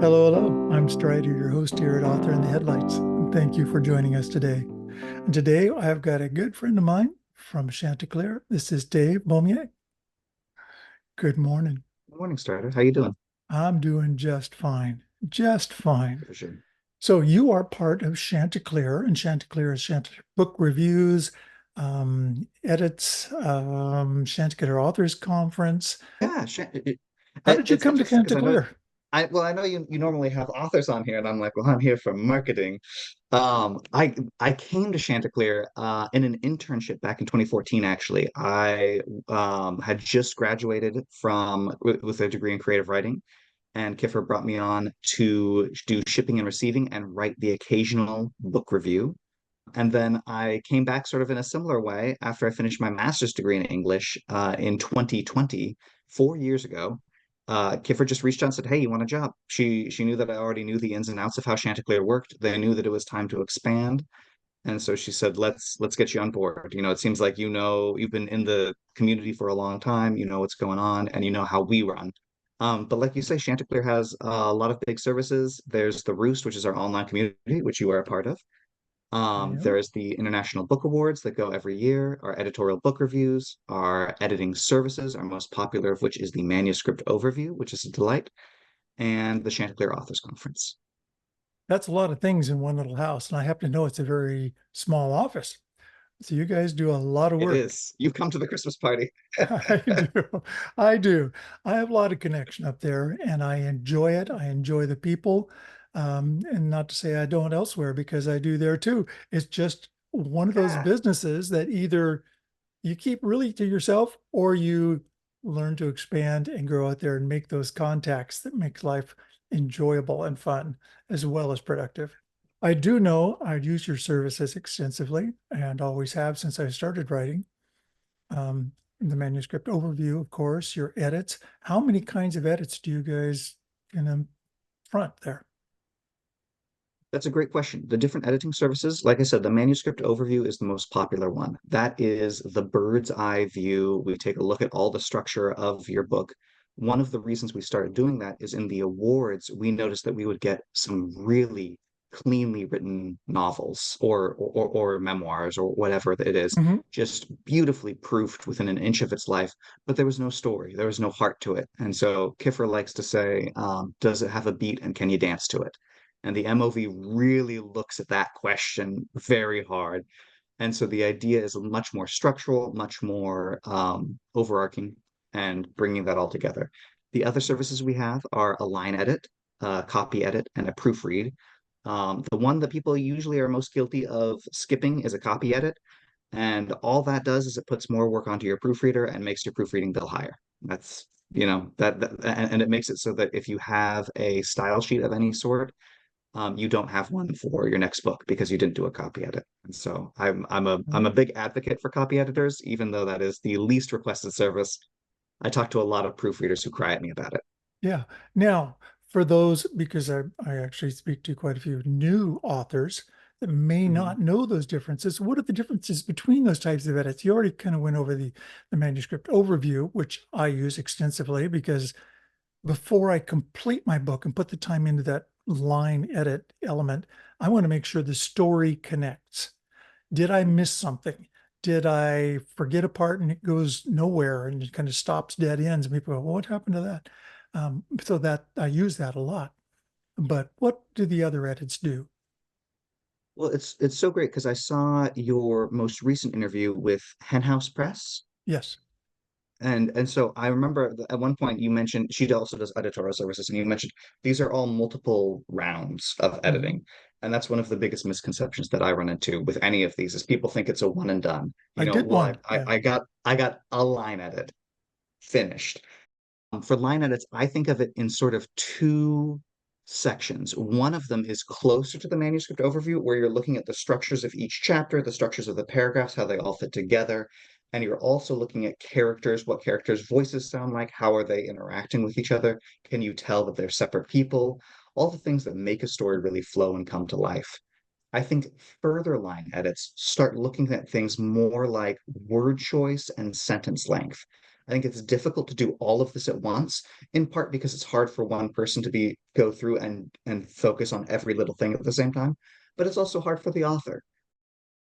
Hello, hello. I'm Strider, your host here at Author in the Headlights. And thank you for joining us today. And today I've got a good friend of mine from Chanticleer. This is Dave Beaumier. Good morning. Good morning, Starter. How you doing? I'm doing just fine. Just fine. For sure. So you are part of Chanticleer, and Chanticleer is Chanticleer book reviews, edits, Chanticleer Authors Conference. Yeah, How did you it's come to interesting because Chanticleer? I know you normally have authors on here, and I'm like, well, I'm here for marketing. I came to Chanticleer in an internship back in 2014. Actually, I had just graduated from with a degree in creative writing, and Kiffer brought me on to do shipping and receiving and write the occasional book review. And then I came back sort of in a similar way after I finished my master's degree in English in 2020, 4 years ago. Kiffer just reached out and said, "Hey, you want a job?" She knew that I already knew the ins and outs of how Chanticleer worked. They knew that it was time to expand, and so she said, "Let's get you on board. It seems like you've been in the community for a long time. You know what's going on, and you know how we run." But like you say, Chanticleer has a lot of big services. There's the Roost, which is our online community, which you are a part of. Yeah. There's the International Book Awards that go every year, our editorial book reviews, our editing services, our most popular of which is the manuscript overview, which is a delight, and the Chanticleer Authors Conference. That's a lot of things in one little house. And I happen to know it's a very small office. So you guys do a lot of It work. is. You've come to the Christmas party. I do. I do. I have a lot of connection up there and I enjoy it. I enjoy the people. And not to say I don't elsewhere because I do there too. It's just one of those Yeah. businesses that either you keep really to yourself or you learn to expand and grow out there and make those contacts that make life enjoyable and fun as well as productive. I do know I use your services extensively and always have since I started writing. Um, the manuscript overview, of course, your edits. How many kinds of edits do you guys in the front there? That's a great question. The different editing services, like I said, the manuscript overview is the most popular one. That is the bird's eye view. We take a look at all the structure of your book. One of the reasons we started doing that is in the awards, we noticed that we would get some really cleanly written novels or memoirs or whatever it is, Mhm. just beautifully proofed within an inch of its life, but there was no story, there was no heart to it. And so Kiffer likes to say, does it have a beat and can you dance to it? And the MOV really looks at that question very hard. And so the idea is much more structural, much more overarching, and bringing that all together. The other services we have are a line edit, a copy edit, and a proofread. The one that people usually are most guilty of skipping is a copy edit. And all that does is it puts more work onto your proofreader and makes your proofreading bill higher. That's, and it makes it so that if you have a style sheet of any sort, you don't have one for your next book because you didn't do a copy edit. And so I'm a Mhm. big advocate for copy editors, even though that is the least requested service. I talk to a lot of proofreaders who cry at me about it. Yeah. Now, for those, because I actually speak to quite a few new authors that may Mhm. not know those differences, what are the differences between those types of edits? You already kind of went over the manuscript overview, which I use extensively because before I complete my book and put the time into that line edit element, I want to make sure the story connects. Did I miss something? Did I forget a part and it goes nowhere and it kind of stops dead ends? And people go, well, what happened to that? So that I use that a lot. But what do the other edits do? Well, it's so great because I saw your most recent interview with Henhouse Press. Yes, And so I remember at one point you mentioned she also does editorial services, and you mentioned these are all multiple rounds of mhm. editing. And that's one of the biggest misconceptions that I run into with any of these is people think it's a one and done. I did Well, one. Yeah. I got a line edit finished. For line edits, I think of it in sort of two sections. One of them is closer to the manuscript overview, where you're looking at the structures of each chapter, the structures of the paragraphs, how they all fit together. And you're also looking at characters, what characters' voices sound like, how are they interacting with each other? Can you tell that they're separate people? All the things that make a story really flow and come to life. I think further line edits start looking at things more like word choice and sentence length. I think it's difficult to do all of this at once, in part because it's hard for one person to be go through and focus on every little thing at the same time, but it's also hard for the author.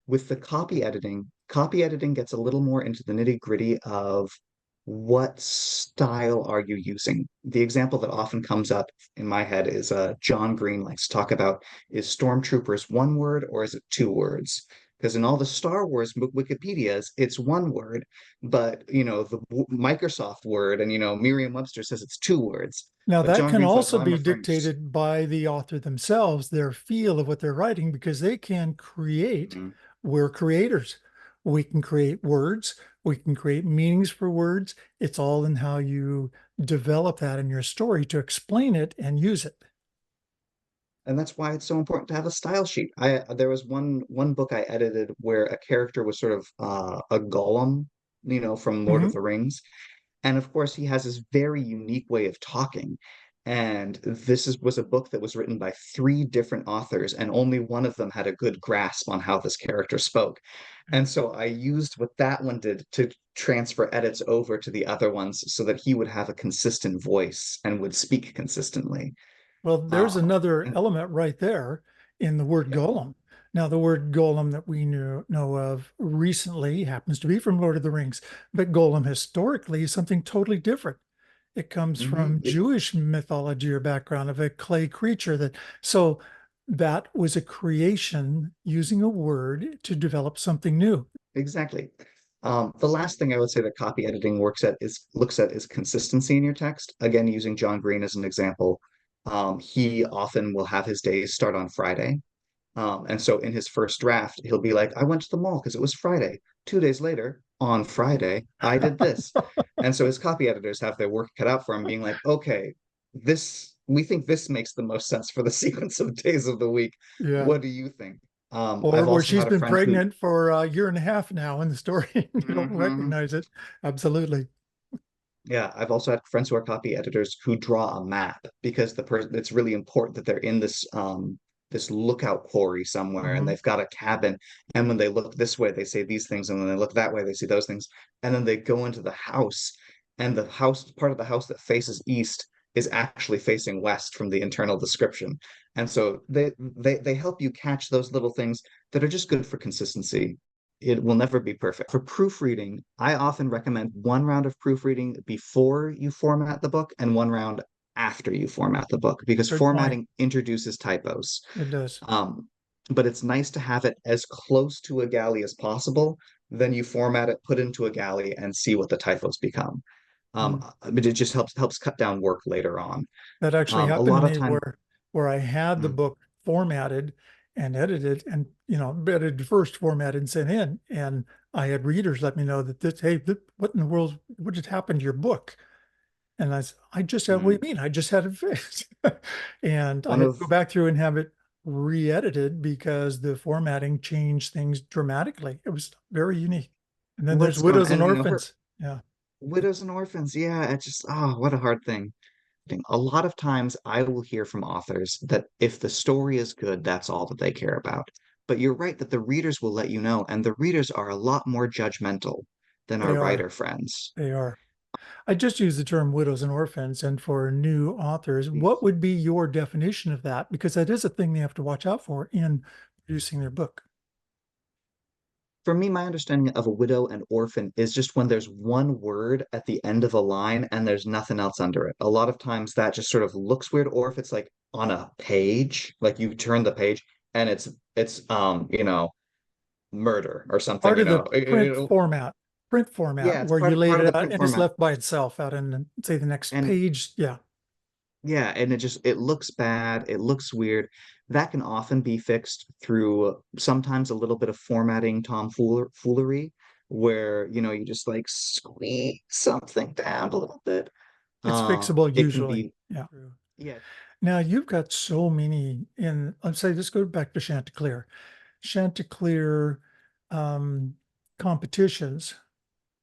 With the copy editing gets a little more into the nitty-gritty of what style are you using. The example that often comes up in my head is John Green likes to talk about, is stormtroopers one word or is it two words? Because in all the Star Wars Wikipedias, it's one word, but the Microsoft word and Merriam-Webster says it's two words. Now But that John can Green's like, also well, I'm be referring to. dictated by the author themselves, their feel of what they're writing, because they can create, Mhm. we're creators. We can create words, we can create meanings for words. It's all in how you develop that in your story to explain it and use it. And that's why it's so important to have a style sheet. There was one book I edited where a character was sort of a golem, from Lord of Mhm. the Rings, and of course he has this very unique way of talking. And was a book that was written by three different authors, and only one of them had a good grasp on how this character spoke. And so I used what that one did to transfer edits over to the other ones so that he would have a consistent voice and would speak consistently. Well, there's Um, another and element right there in the word yeah. golem. Now, the word golem that we know of recently happens to be from Lord of the Rings, but golem historically is something totally different. It comes Mhm. from Jewish mythology or background of a clay creature so that was a creation using a word to develop something new. Exactly. The last thing I would say that copy editing looks at is consistency in your text. Again, using John Green as an example, he often will have his days start on Friday. And so in his first draft, he'll be like, I went to the mall because it was Friday. 2 days later, on Friday, I did this. And so his copy editors have their work cut out for him, being like, okay, we think this makes the most sense for the sequence of days of the week. Yeah. What do you think? Or I've where also she's had a been friend who, pregnant for a year and a half now in the story. You don't Mhm. recognize it. Absolutely. Yeah, I've also had friends who are copy editors who draw a map because the person it's really important that they're in this lookout quarry somewhere and Mhm. they've got a cabin, and when they look this way they say these things, and when they look that way they see those things, and then they go into the house, and the house part of the house that faces east is actually facing west from the internal description. And so they help you catch those little things that are just good for consistency. It will never be perfect. For proofreading, I often recommend one round of proofreading before you format the book and one round after you format the book, because Good point. formatting introduces typos. It does. Um, but it's nice to have it as close to a galley as possible. Then you format it, put it into a galley, and see what the typos become. Mm. But it just helps cut down work later on. That actually A happened to lot of me time. where I had the Mm, book formatted and edited and edited first, formatted and sent in. And I had readers let me know that what in the world, what had happened to your book? And I said, I just had, what mm. do you mean? I just had it fixed. And I One had to of go back through and have it re-edited because the formatting changed things dramatically. It was very unique. And then there's what's going widows and and her orphans. Yeah, widows and orphans. Yeah, it's just what a hard thing. A lot of times I will hear from authors that if the story is good, that's all that they care about. But you're right that the readers will let you know, and the readers are a lot more judgmental than they our are. writer friends. They are. I just use the term widows and orphans. And for new authors, what would be your definition of that? Because that is a thing they have to watch out for in producing their book. For me, my understanding of a widow and orphan is just when there's one word at the end of a line and there's nothing else under it. A lot of times that just sort of looks weird, or if it's like on a page, like you turn the page and it's murder or something, Part of the print format yeah, it's where you part laid of it the out print and it's format. left by itself out in, say, the next And page. Yeah, yeah, and it looks bad, it looks weird. That can often be fixed through sometimes a little bit of formatting tomfoolery, where you just like squeeze something down a little bit. it's fixable It can usually. be, Yeah. yeah, Now you've got so many in, let's say, let's go back to Chanticleer. Chanticleer um, competitions,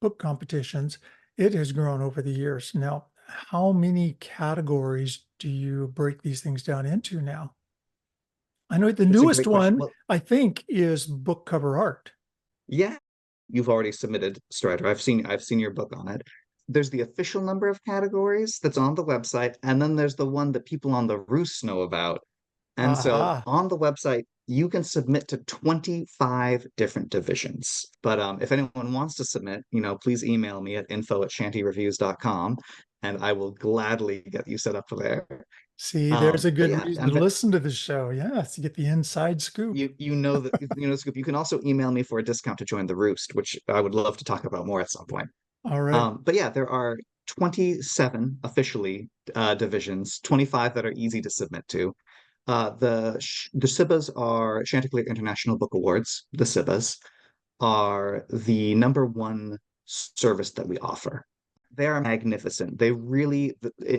book competitions, it has grown over the years. Now, how many categories do you break these things down into now? I know the it's a newest great question. one, Well, I think, is book cover art. yeah, you've already submitted Strider. I've seen your book on it. there's the official number of categories that's on the website, and then there's the one that people on the roost know about. And so Aha. on the website, you can submit to 25 different divisions. But if anyone wants to submit, please email me at info@shantyreviews.com and I will gladly get you set up for there. See, there's a But good yeah, reason to listen to the show. Yes, you get the inside scoop. you know that Scoop. You can also email me for a discount to join the Roost, which I would love to talk about more at some point. All right. But yeah, there are 27 officially divisions, 25 that are easy to submit to. The SIBAs are Chanticleer International Book Awards. The SIBAs are the number one service that we offer. They are magnificent. They really,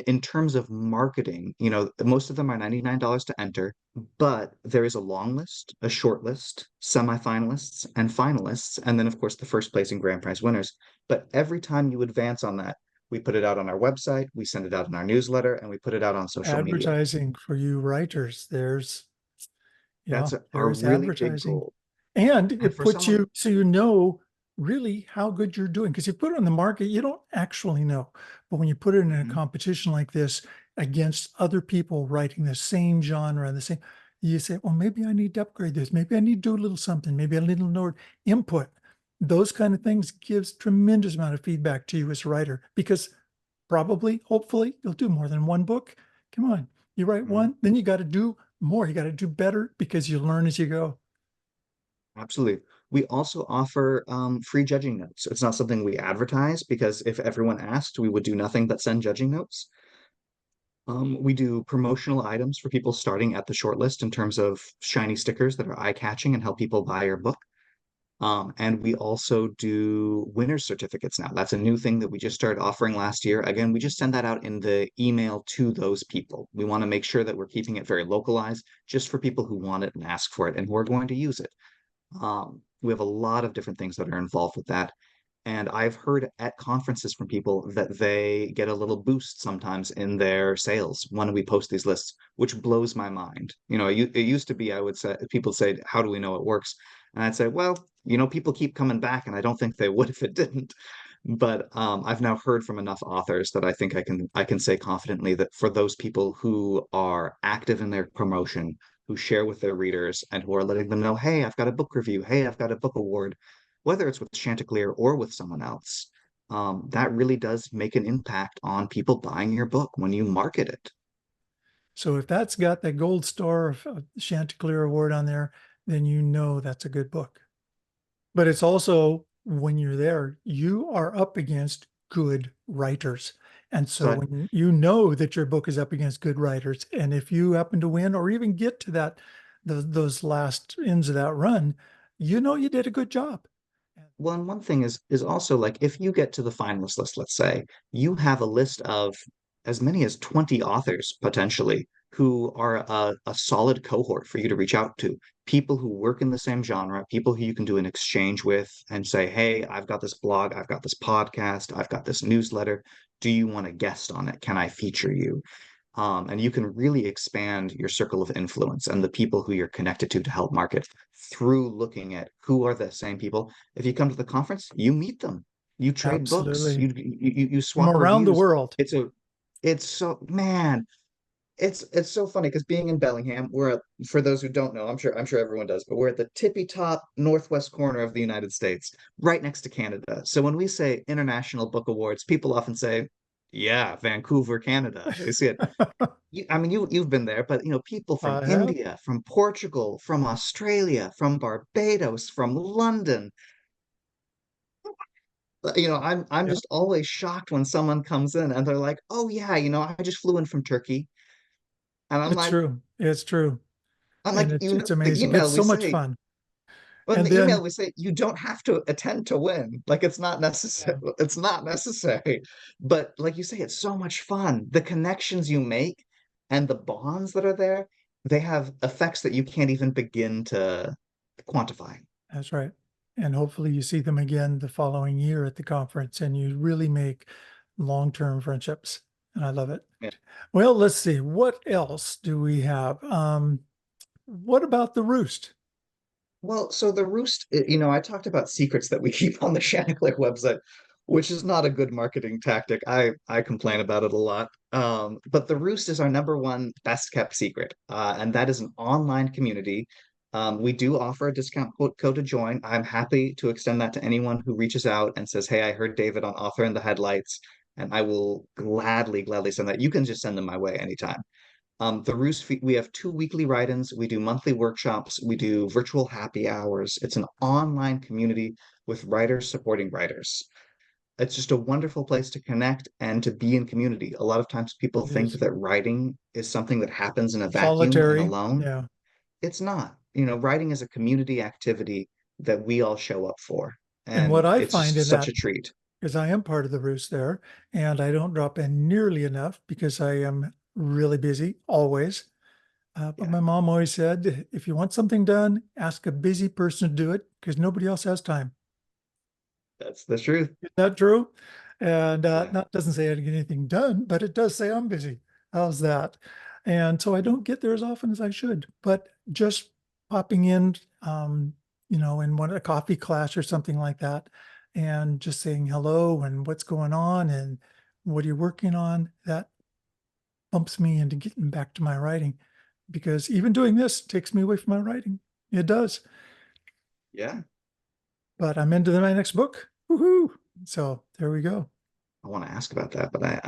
in terms of marketing, most of them are $99 to enter, but there is a long list, a short list, semifinalists, and finalists, and then, of course, the first place and grand prize winners. But every time you advance on that, we put it out on our website, we send it out in our newsletter, and we put it out on social media. Advertising for you writers. That's our There's really big advertising. goal. And And it for puts someone, you so you know really how good you're doing. Because you put it on the market, you don't actually know. But when you put it in a Mhm, competition like this against other people writing the same genre, the same, you say, well, maybe I need to upgrade this. Maybe I need to do a little something. Maybe a little more input. Those kind of things gives tremendous amount of feedback to you as a writer because probably, hopefully, you'll do more than one book. Come on, you write mhm. one, then you got to do more. You got to do better because you learn as you go. Absolutely. We also offer free judging notes. It's not something we advertise because if everyone asked, we would do nothing but send judging notes. We do promotional items for people starting at the shortlist in terms of shiny stickers that are eye-catching and help people buy your book. And we also do winner's certificates now. That's a new thing that we just started offering last year. Again, we just send that out in the email to those people. We want to make sure that we're keeping it very localized just for people who want it and ask for it and who are going to use it. We have a lot of different things that are involved with that. And I've heard at conferences from people that they get a little boost sometimes in their sales when we post these lists, which blows my mind. It used to be, I would say, people say, how do we know it works? And I'd say, well, people keep coming back, and I don't think they would if it didn't. But I've now heard from enough authors that I think I can say confidently that for those people who are active in their promotion, who share with their readers, and who are letting them know, hey, I've got a book review, hey, I've got a book award, whether it's with Chanticleer or with someone else, that really does make an impact on people buying your book when you market it. So if that's got that gold star of Chanticleer Award on there, then you know that's a good book. But it's also when you're there, you are up against good writers. And so So when you know that your book is up against good writers, and if you happen to win or even get to those last ends of that run, you know you did a good job. well, and one thing is also like if you get to the finalist list, let's say, you have a list of as many as 20 authors potentially who are a solid cohort for you to reach out to. People who work in the same genre, people who you can do an exchange with and say, hey, I've got this blog, I've got this podcast, I've got this newsletter. Do you want a guest on it? Can I feature you? And you can really expand your circle of influence and the people who you're connected to help market through looking at who are the same people. If you come to the conference, you meet them, you trade books, Absolutely. you From swap around the reviews. world. It's a it's so man, it's so funny because being in Bellingham, for those who don't know, I'm sure everyone does, but we're at the tippy top northwest corner of the United States, right next to Canada. So when we say International Book Awards, people often say, yeah, Vancouver, Canada. They see it. I mean, you've been there, but people from I have. India, from Portugal, from Australia, from Barbados, from London. I'm Yeah, just always shocked when someone comes in and they're like, "Oh yeah, I just flew in from Turkey," and I'm it's like, true. It's true. I'm And like, it's the amazing. It's email we so much say, fun. when And the email then we say you don't have to attend to win, like it's not necessary. yeah, It's not necessary, but like you say, it's so much fun. The connections you make and the bonds that are there, they have effects that you can't even begin to quantify. that's right. And hopefully you see them again the following year at the conference and you really make long-term friendships. And I love it. Yeah. Well, let's see. What else do we have? What about the roost? Well, so the Roost, I talked about secrets that we keep on the Chanticleer website. which is not a good marketing tactic. I complain about it a lot. But the Roost is our number one best kept secret, and that is an online community. We do offer a code to join. I'm happy to extend that to anyone who reaches out and says, "Hey, I heard David on Author in the Headlights," and I will gladly send that. You can just send them my way anytime. The Roost, we have 2 weekly write-ins. We do monthly workshops. We do virtual happy hours. It's an online community with writers supporting writers. It's just a wonderful place to connect and to be in community. A lot of times people It think is that writing is something that happens in a vacuum and solitary. alone. Yeah. It's not. Writing is a community activity that we all show up for. And what And I it's find just in such that, a treat. because I am part of the roost there, and I don't drop in nearly enough because I am really busy always. But Yeah, my mom always said, if you want something done, ask a busy person to do it because nobody else has time. that's the truth. Is that true? And Yeah. not doesn't say I didn't get anything done, but it does say I'm busy. How's that? And so I don't get there as often as I should. But just popping in, in a coffee class or something like that, and just saying hello and what's going on and what are you working on, that bumps me into getting back to my writing. Because even doing this takes me away from my writing. It does. Yeah. But I'm into my next book. Woohoo! So there we go. I want to ask about that, but I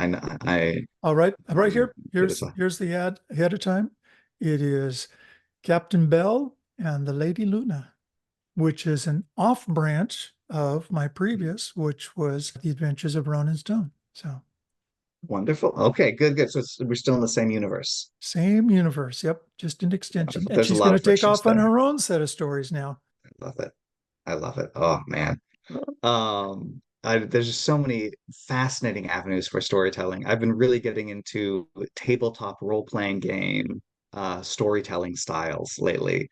All right, right I'm here. good as Here's the ad ahead of time. It is Captain Bell and the Lady Luna, which is an off branch of my previous, which was The Adventures of Ronan Stone. So wonderful. Okay, good. So we're still in the same universe. same universe. Yep, just an extension. Wonderful. And There's a she's lot going to of take frictions off on there. her own set of stories now. I love it. I love it. Oh man. There's just so many fascinating avenues for storytelling. I've been really getting into tabletop role-playing game storytelling styles lately.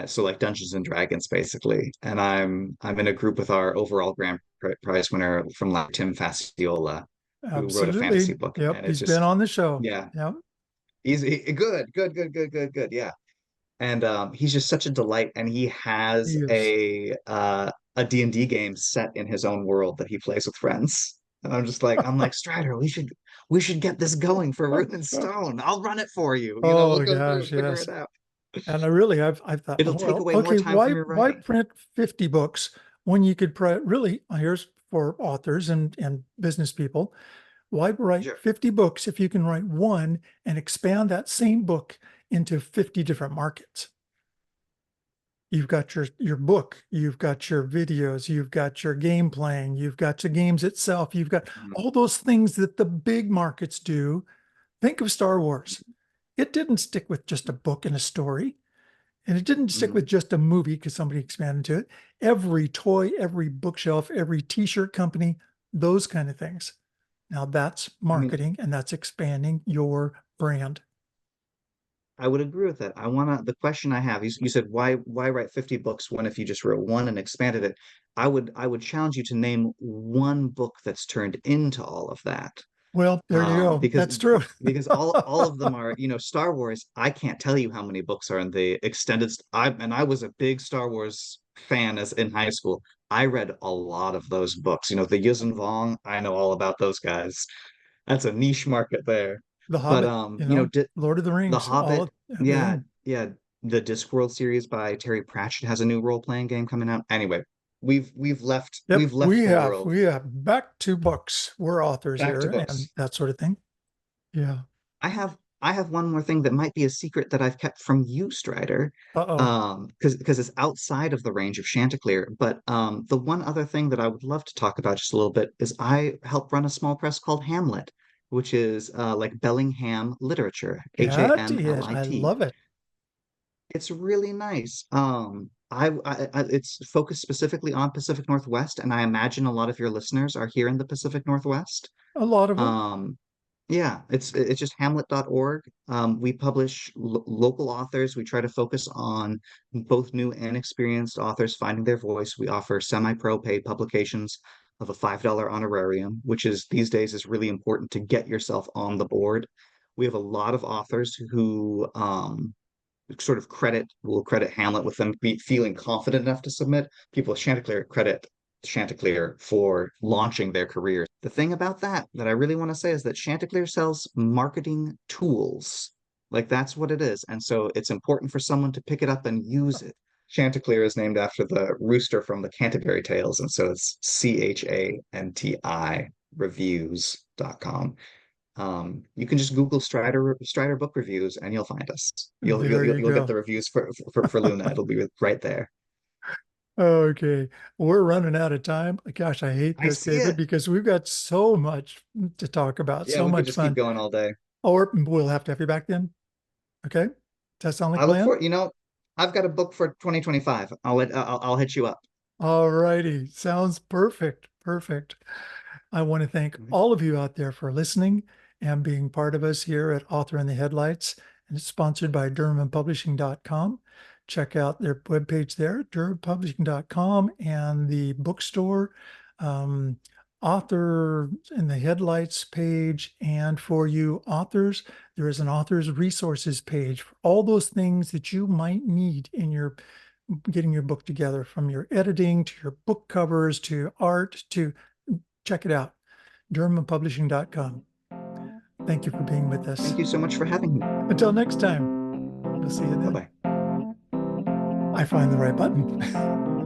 So like Dungeons and Dragons, basically. And I'm in a group with our overall prize winner from Tim Fasciola, who wrote a fantasy Absolutely. book, Yep, and it's he's been just on the show. yeah, Yep, good, yeah. And he's just such a delight, and he has he is. a D&D game set in his own world that he plays with friends. And I'm like, Strider, we should get this going for Ruin Stone. I'll run it for you. We'll Oh go through and gosh, figure it yes. out. And I really, I've thought, It'll oh, take well, away more okay, time from your why writing. print 50 books when you could really, here's for authors and business people, why write Sure. 50 books if you can write one and expand that same book into 50 different markets? You've got your book, you've got your videos, you've got your game playing, you've got the games itself, you've got Mhm. all those things that the big markets do. Think of Star Wars. It didn't stick with just a book and a story. And it didn't stick Mhm. with just a movie because somebody expanded to it. Every toy, every bookshelf, every t-shirt company, those kind of things. Now that's I mean, marketing and that's expanding your brand. I would agree with that. The question I have, you said why write 50 books when if you just wrote one and expanded it? I would challenge you to name one book that's turned into all of that. Well, there you go. Because That's true. all of them are, Star Wars. I can't tell you how many books are in the extended. I was a big Star Wars fan as in high school. I read a lot of those books. The Yuuzhan Vong. I know all about those guys. That's a niche market there. The But Hobbit, Lord of the The Rings, all Hobbit, of yeah, everything. yeah. The Discworld series by Terry Pratchett has a new role-playing game coming out. Anyway, we've left Yep, we've left the world. we have back to books. We're authors Back to here and books. that sort of thing. Yeah. I have one more thing that might be a secret that I've kept from you, Strider. Uh-oh. Because it's outside of the range of Chanticleer. But the one other thing that I would love to talk about just a little bit is I help run a small press called Hamlet, which is like Bellingham literature, Got it. I Hamlit. love it. It's really nice. It's focused specifically on Pacific Northwest, and I imagine a lot of your listeners are here in the Pacific Northwest. A lot of them. Um, yeah, it's just hamlet.org. We publish local authors. We try to focus on both new and experienced authors finding their voice. We offer semi-pro paid publications of a $5 honorarium, which is these days is really important to get yourself on the board. We have a lot of authors who sort of will credit Hamlet with them feeling confident enough to submit. People with Chanticleer credit Chanticleer for launching their career. The thing about that I really want to say is that Chanticleer sells marketing tools. Like that's what it is. And so it's important for someone to pick it up and use it. Chanticleer is named after the rooster from the Canterbury Tales, and so it's Chanti reviews.com. You can just Google Strider book reviews and you'll find us. There you You'll get go. the reviews for Luna. It'll be right there. Okay, we're running out of time. Gosh, I hate I this, see David, it. because we've got so much to talk about, Yeah, so we could much just keep fun. going all day. Or we'll have to have you back then. Okay. Does that sound like I a look plan? for, I've got a book for 2025. I'll hit you up. All righty. Sounds perfect. Perfect. I want to thank all of you out there for listening and being part of us here at Author in the Headlights. And it's sponsored by DurhamandPublishing.com. Check out their webpage there, DurhamandPublishing.com, and the bookstore, um, Author in the Headlights page. And for you authors, there is an author's resources page for all those things that you might need in your getting your book together, from your editing to your book covers to art to check it out, DurhamandPublishing.com. Thank you for being with us. Thank you so much for having me. Until next time, we'll see you Bye then. bye. I find the right button.